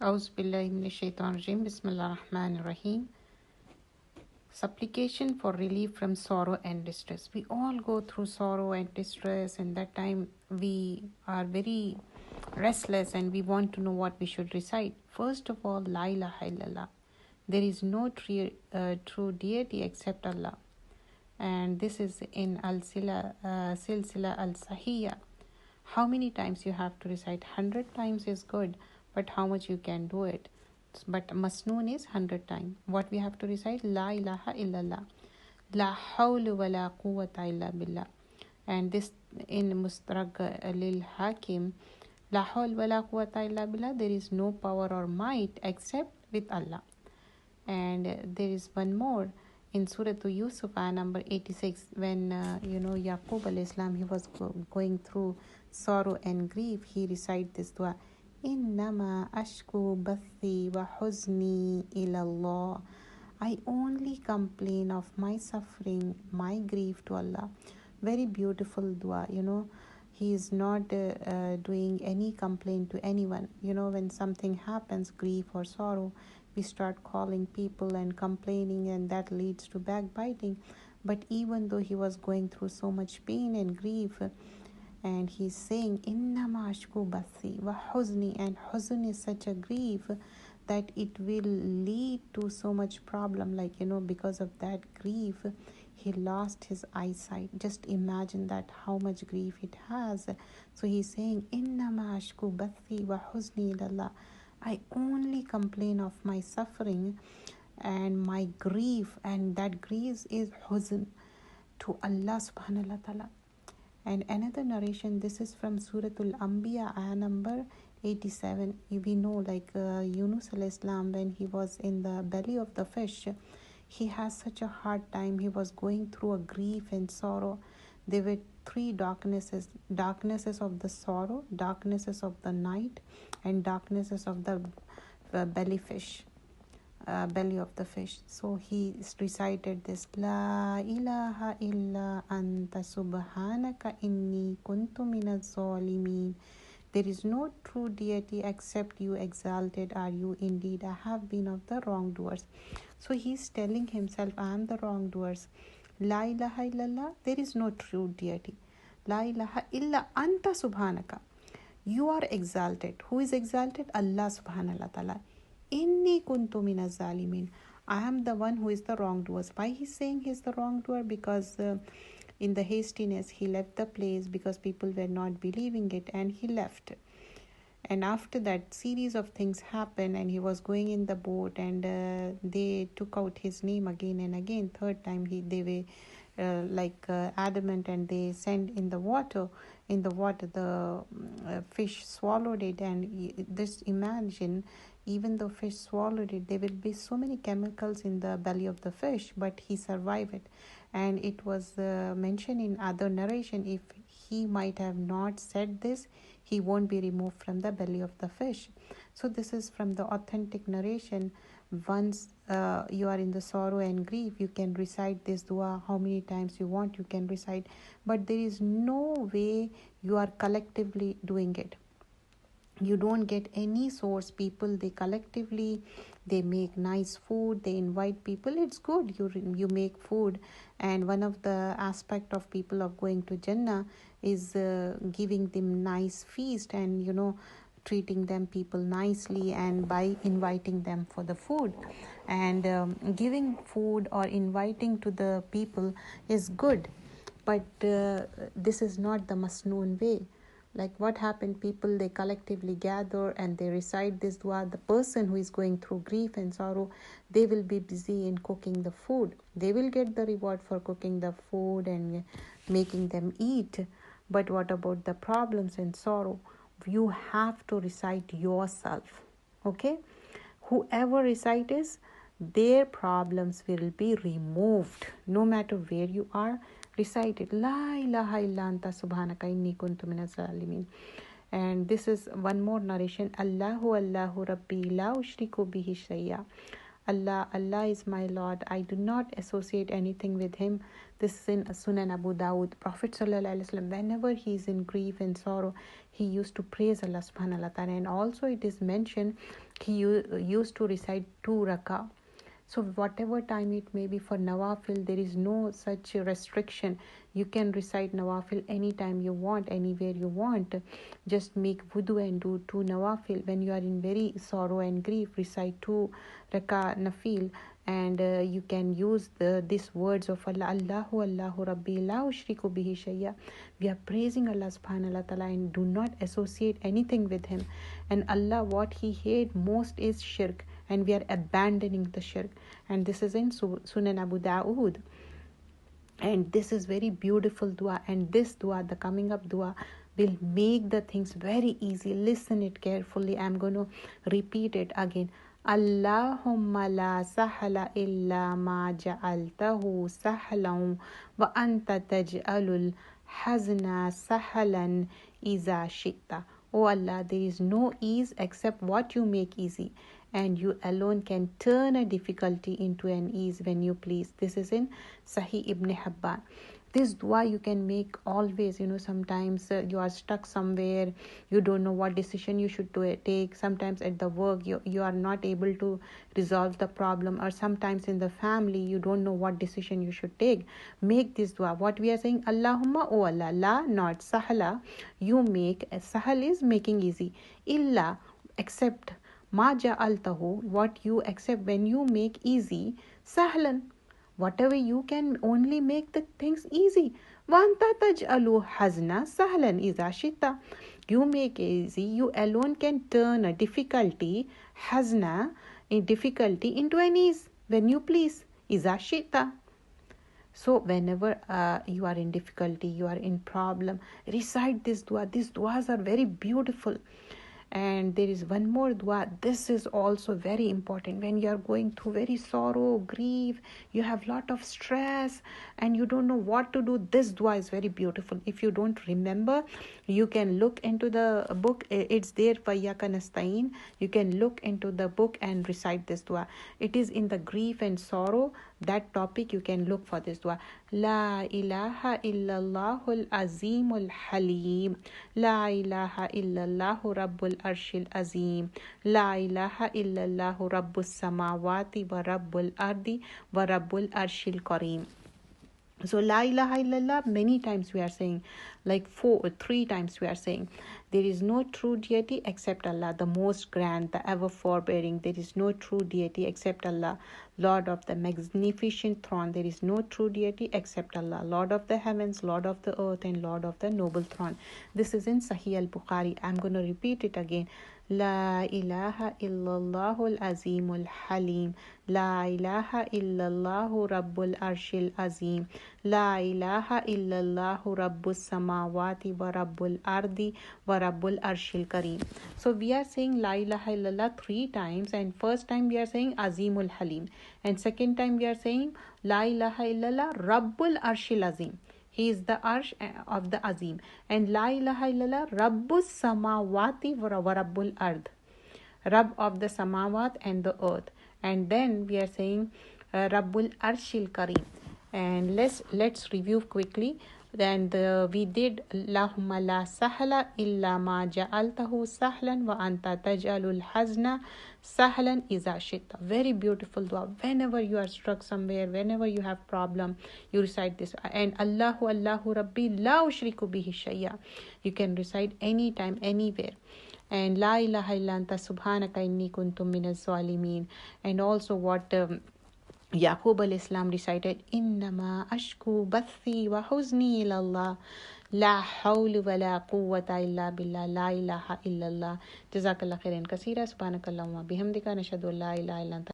Auzu billahi minash shaitanir rajim. Bismillahir Rahmanir Rahim. Supplication for relief from sorrow and distress. We all go through sorrow and distress, and that time we are very restless and we want to know what we should recite. First of all, La ilaha illallah. There is no true deity except Allah. And this is in Silsila al-Sahiyya. How many times you have to recite? 100 times is good, but how much you can do it? But masnoon is 100 times. What we have to recite? La ilaha illallah. La hawla wa la quwwata illa billah. And this in Mustarag lil Hakim, La hawla wa la quwwata illa billah. There is no power or might except with Allah. And there is one more in Surah to Yusuf, number 86, when Yaqub al-Islam, he was going through sorrow and grief, he recited this dua: Innama ashku bathi wa huzni ilallah. I only complain of my suffering, my grief to Allah. Very beautiful dua. He is not doing any complaint to anyone. When something happens, grief or sorrow, we start calling people and complaining, and that leads to backbiting. But even though he was going through so much pain and grief, and he's saying innama ashku bathi wa huzni, and huzn is such a grief that it will lead to so much problem, because of that grief he lost his eyesight. Just imagine that, how much grief it has. So he's saying innama ashku bathi wa huzni ilallah. I only complain of my suffering and my grief, and that grief is huzn to Allah subhanahu wa ta'ala. And another narration, this is from Suratul Anbiya, ayah number 87. We know, Yunus al-Islam, when he was in the belly of the fish, he has such a hard time. He was going through a grief and sorrow. There were three darknesses of the sorrow, darknesses of the night, and darknesses of the belly of the fish. So he recited this: La ilaha illa anta subhanaka inni kuntu minaz zalimin. There is no true deity except you. Exalted are you indeed. I have been of the wrongdoers. So he's telling himself, I am the wrongdoers. La ilaha illallah, there is no true deity. La ilaha illa anta subhanaka. You are exalted. Who is exalted? Allah subhanahu wa ta'ala. Inni kuntu minaz zalimin. I am the one who is the wrongdoers. Why he's saying he's the wrongdoer? Because in the hastiness he left the place because people were not believing it, and he left. And after that, series of things happened, and he was going in the boat, and they took out his name again and again. Third time they were adamant, and they sent in the water. The fish swallowed it, and just imagine, even though fish swallowed it, there will be so many chemicals in the belly of the fish, but he survived it. And it was mentioned in other narration, if he might have not said this, he won't be removed from the belly of the fish. So this is from the authentic narration. Once you are in the sorrow and grief, you can recite this dua how many times you want, you can recite. But there is no way you are collectively doing it. You don't get any source. People, they collectively, they make nice food, they invite people. It's good, you make food. And one of the aspect of people of going to Jannah is giving them nice feast, and treating them people nicely, and by inviting them for the food. And giving food or inviting to the people is good, but this is not the masnoon way. Like what happened, people, they collectively gather and they recite this dua. The person who is going through grief and sorrow, they will be busy in cooking the food. They will get the reward for cooking the food and making them eat. But what about the problems and sorrow? You have to recite yourself. Okay? Whoever recites, their problems will be removed. No matter where you are, recite it. La ilaha illa anta subhanaka inni kuntu minaz zalimin. And this is one more narration. Allahu Rabbi la ushriku bihi shay'a. Allah, Allah is my Lord. I do not associate anything with him. This is in Sunan Abu Dawud. Prophet sallallahu alaihi wasallam, whenever he is in grief and sorrow, he used to praise Allah subhanahu wa ta'ala. And also it is mentioned he used to recite 2 rakah. So whatever time it may be for Nawafil, there is no such restriction. You can recite Nawafil anytime you want, anywhere you want. Just make wudu and do 2 Nawafil. When you are in very sorrow and grief, recite 2 rakah Nafil. And you can use these words of Allah. Allahu Allahu Rabbi la ushriku bihi shay'a. We are praising Allah subhanahu wa ta'ala and do not associate anything with him. And Allah, what he hates most is shirk, and we are abandoning the shirk. And this is in Sunan Abu Dawud. And this is very beautiful dua. And this dua, the coming up dua, will make the things very easy. Listen it carefully. I'm going to repeat it again. Allahumma la sahla illa ma ja'altahu sahlan wa anta taj'alul hazna sahlan iza shi'ta. Oh Allah, there is no ease except what you make easy, and you alone can turn a difficulty into an ease when you please. This is in Sahih Ibn Hibban. This dua you can make always. Sometimes you are stuck somewhere, you don't know what decision you should take. Sometimes at the work you are not able to resolve the problem, or sometimes in the family you don't know what decision you should take. Make this dua. What we are saying, Allahumma, oh Allah, la, not sahla, you make. Sahal is making easy, illa, except, ma ja'altahu, what you accept when you make easy, sahlan, whatever you can only make the things easy. Wanta taj'alu hazna sahlan iza shita. You make easy, you alone can turn a difficulty, hazna, a difficulty, into an ease when you please, iza shita. So whenever you are in difficulty, you are in problem, recite this dua. These duas are very beautiful. And there is one more dua. This is also very important. When you are going through very sorrow, grief, you have lot of stress and you don't know what to do, this dua is very beautiful. If you don't remember, you can look into the book. It's there, Fayyaka Nasta'in. You can look into the book and recite this dua. It is in the grief and sorrow, that topic. You can look for this dua. La ilaha illallahul azimul halim. La ilaha illallahu rabbul arshil azim. La ilaha illallahu rabbus samawati wa rabbul ardi wa rabbul arshil kareem. So la ilaha illallah, many times we are saying, like 3 times we are saying, there is no true deity except Allah, the most grand, the ever forbearing. There is no true deity except Allah, Lord of the magnificent throne. There is no true deity except Allah, Lord of the heavens, Lord of the earth, and Lord of the noble throne. This is in Sahih al-Bukhari. I'm going to repeat it again. La ilaha illallahul azimul halim. La ilaha illallahu rabbul arshil azim. La ilaha illallahu rabbus samawati wa rabbul ardi wa rabbul arshil kareem. So we are saying la ilaha illallah 3 times, and first time we are saying azimul halim, and second time we are saying la ilaha illallah rabbul arshil azim. He is the arsh of the azim. And la ilaha illallah rabbus samawati wa rabbul ard, Rabb of the samawat and the earth. And then we are saying rabbul arshil kareem. And let's review quickly. And we did Allahumma la sahla illa ma ja'altahu sahlan wa anta taj'alul hazna sahlan iza shita. Very beautiful dua. Whenever you are struck somewhere, whenever you have problem, you recite this. And Allahu Allahu Rabbi la ushriku bihi shay'a. You can recite anytime, anywhere. And la ilaha illa anta subhanaka inni kuntum minaz zalimin. And also what Yaqub al-Islam recited, Innama ashku bathi wa huzni ilallah. La hawli wa la quwwata illa billah. La ilaha illallah. Jazakallah khairan kaseera. Subhanakallahumma bihamdika. Nashhadu an la ilaha illa anta.